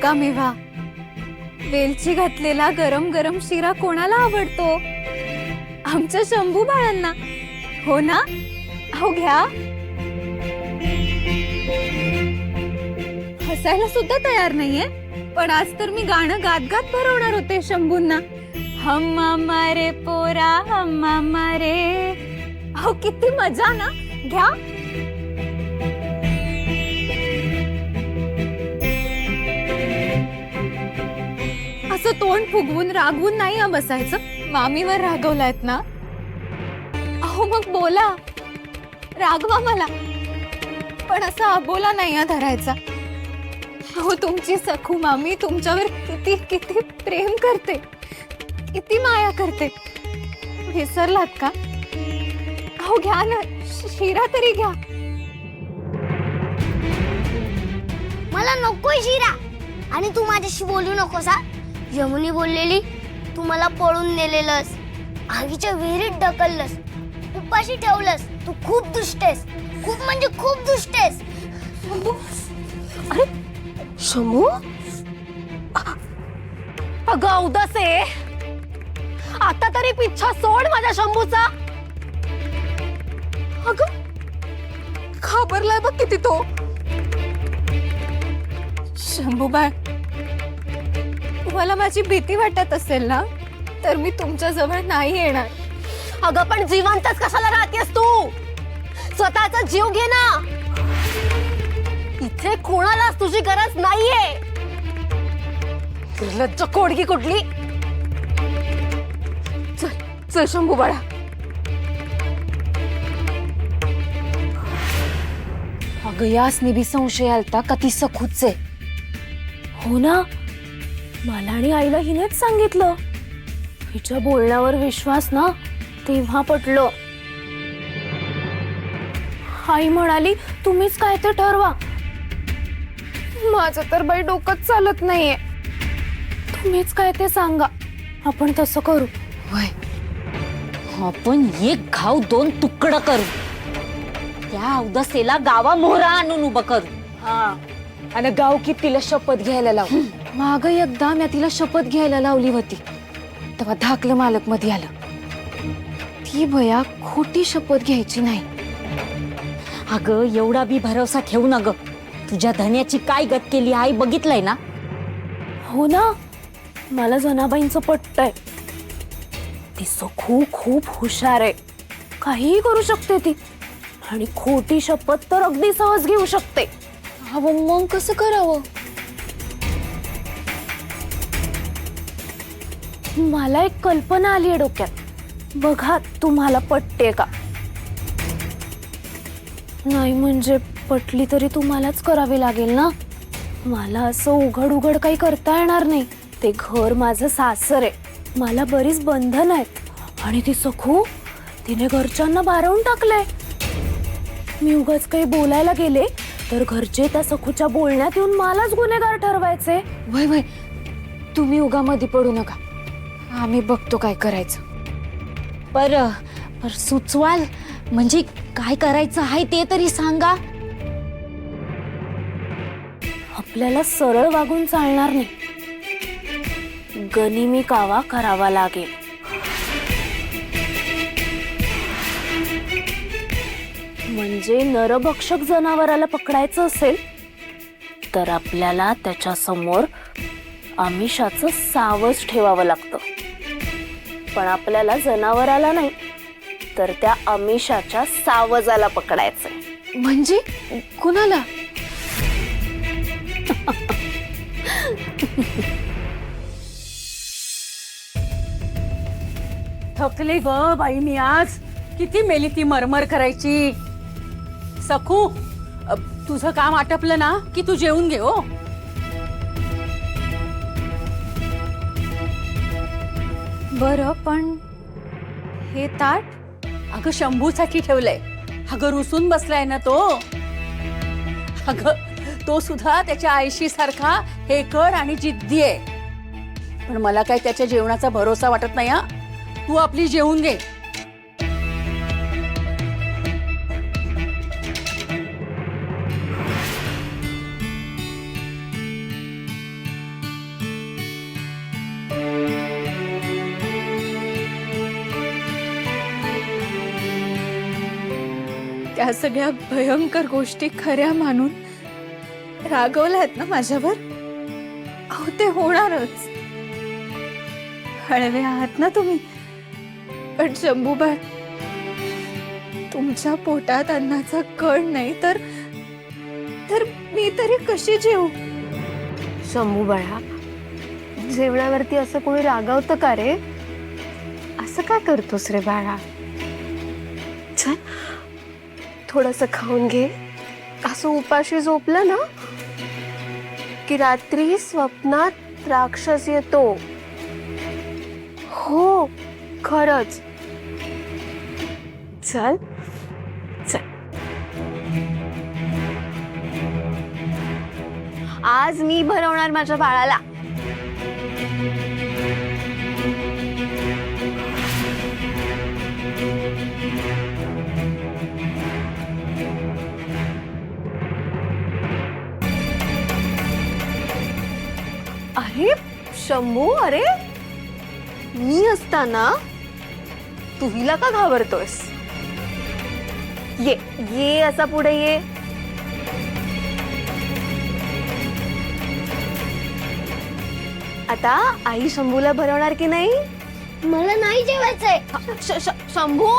सुका मेवा, वेलची घातलेला गरम गरम शिरा कोणाला आवडतो? आमच्या शंभू बाळांना, हो ना? अहो घ्या. हसायला सुद्धा तयार नाहीये, पण आज तर मी गाणं गात गात भरवणार होते शंभूंना. हम्मा मारे पोरा हम्मा मारे. अहो किती मजा ना. घ्या. असं तोंड फुगवून रागवून नाही हा बसायचं. मामीवर रागवलायत ना, अहो मग बोला, रागवा मला, पण असा अबोला नाही हा धरायचा. अहो तुमची सखू मामी तुमच्यावर किती किती प्रेम करते, किती माया करते, विसरलात का? अहो घ्या ना, शिरा तरी घ्या. मला नकोय शिरा. आणि तू माझ्याशी बोलू नकोस हा. यमुनी बोललेली तू मला पळून नेलेलंस, आगीच्या विहिरीत ढकललंस, उपाशी ठेवलंस. तू खूप दुष्ट आहेस, खूप म्हणजे खूप दुष्ट आहेस. अरे शंभू, अगं उदासे, आता तरी पिच्छा सोड माझ्या शंभूचा. अगं घाबरलाय बघ किती तो. शंभूबाई, तुम्हाला माझी भीती वाटत असेल ना, तर मी तुमच्या जवळ नाही येणार. अगं पण जिवंतच कशाला राहतेस तू? स्वतःचा जीव घे ना. इथे कोणालाच तुझी गरज नाहीये. निर्लज्ज कोडगी कुठली. चल चल शंभू बाळा. अगं यासने बी संशय आलता का ती सखूच आहे? हो ना, मला आणि आईला हिनेच सांगितलं. हिच्या बोलण्यावर विश्वास ना तेव्हा पटलं. आई म्हणाली तुम्हीच काय ते ठरवा. माझं तर बाई डोकंच चालत नाहीये. तुम्हीच काय ते सांगा, आपण तसं करू. वय आपण एक घाव दोन तुकडं करू. त्या उदासेला गावा मोहरा आणून उभं करू. हा, आणि गावकीत तिला शपथ घ्यायला लाव. माग एकदा मी तिला शपथ घ्यायला लावली होती, तेव्हा धाकलं मालक मध्ये आलं. ती भया खोटी शपथ घ्यायची नाही. अगं एवढा बी भरोसा ठेवू न ग. तुझ्या धन्याची काय गत केली आई बघितलंय ना. हो ना, मला जनाबाईंचं पटतंय. ती सखू खूप हुशार आहे, काहीही करू शकते ती. आणि खोटी शपथ तर अगदी सहज घेऊ शकते. अहो मग कसं करावं? मला एक कल्पना आली आहे डोक्यात. बघा तुम्हाला पटते का? नाही म्हणजे पटली तरी तुम्हालाच करावी लागेल ना. मला असं उघड उघड काही करता येणार नाही. ते घर माझं सासर आहे, मला बरीच बंधन आहेत. आणि ती सखू, तिने घरच्यांना भारावून टाकलंय. मी उगाच काही बोलायला गेले तर घरचे त्या सखूच्या बोलण्यात येऊन मलाच गुन्हेगार ठरवायचे. वय वय, तुम्ही उगामध्ये पडू नका, आम्ही बघतो काय करायचं. पर सुचवाल म्हणजे काय करायचं आहे ते तरी सांगा. आपल्याला सरळ वागून चालणार नाही, गनिमी कावा करावा लागेल. म्हणजे नरभक्षक जनावराला पकडायचं असेल तर आपल्याला त्याच्या समोर आमिषाचं सावज ठेवावं लागतं. पण आपल्याला जनावराला नाही तर त्या आमिषाच्या सावजाला पकडायचंय. म्हणजे कुणाला? थकले ग बाई मी आज. किती मेली ती मरमर करायची. सखू, तुझं काम आटपलं ना की तू जेवून घे. हो बरं, पण हे ताट? अगं शंभूसाठी ठेवलंय. अगं रुसून बसलाय ना तो. अगं तो सुद्धा त्याच्या आईशी सारखा हेकड आणि जिद्दी आहे. पण मला काय त्याच्या जेवणाचा भरोसा वाटत नाही. हा, तू आपली जेवून घे. त्या सगळ्या भयंकर गोष्टी खऱ्या मानून रागवल्यात ना माझ्यावर, अहो ते होणारच. हळवे आहात ना तुम्ही, पण शंभूबाई, तुमच्या पोटात अन्नाचा कण नाही तर मी तरी कशी जेवू? शंभू बाळा, जेवणावरती असं कोणी रागावतं का रे? असं काय करतोस रे बाळा? चल थोडस खाऊन घे. असं उपाशी झोपलं ना की रात्री स्वप्नात राक्षस येतो. हो खरंच. चल चल, आज मी भरवणार माझ्या बाळाला. अरे शंभू, अरे मी असताना तू हिला का घाबरतोस? ये ये, असा पुढे ये. आता आई शंभूला भरवणार की नाही? मला नाही जेवायचंय. शंभू,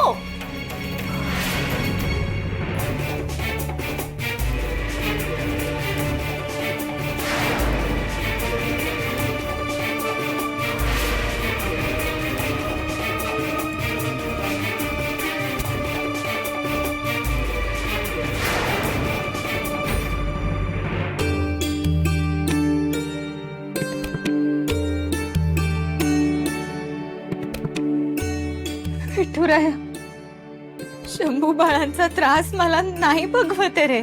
विठुराया, शंभू बाळांचा त्रास मला नाही बघवते रे.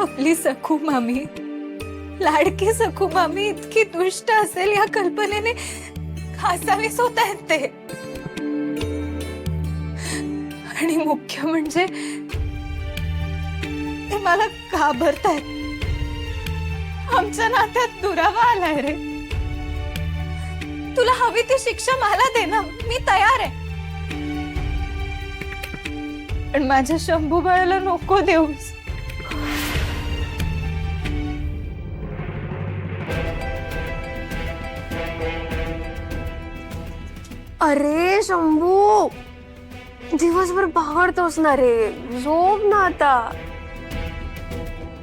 आपली सखू मामी, लाडकी सखू मामी इतकी दुष्ट असेल या कल्पनेने खासावीस होत आहेत ते. आणि मुख्य म्हणजे ते मला घाबरतायत. आमच्या नात्यात दुरावा आलाय रे. तुला हवी ती शिक्षा मला दे ना, मी तयार आहे. पण माझ्या शंभू बाळाला नको देऊस. अरे शंभू, दिवसभर बागडतोस ना रे, झोप ना आता.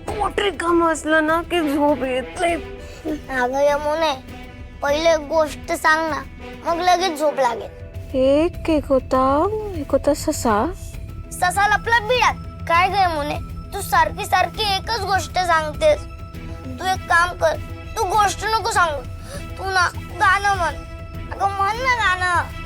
पोट रिकामं असलं ना की झोप येत नाही. अगं यमुने, पहिले गोष्ट सांग ना, मग लगेच झोप लागेल. एक होता ससा. ससा लपला बिळात. काय ग यमुने, तू सारखी सारखी एकच गोष्ट सांगतेस. तू एक काम कर, तू गोष्ट नको सांगू, तू ना गाणं म्हण. अगं म्हण ना गाणं.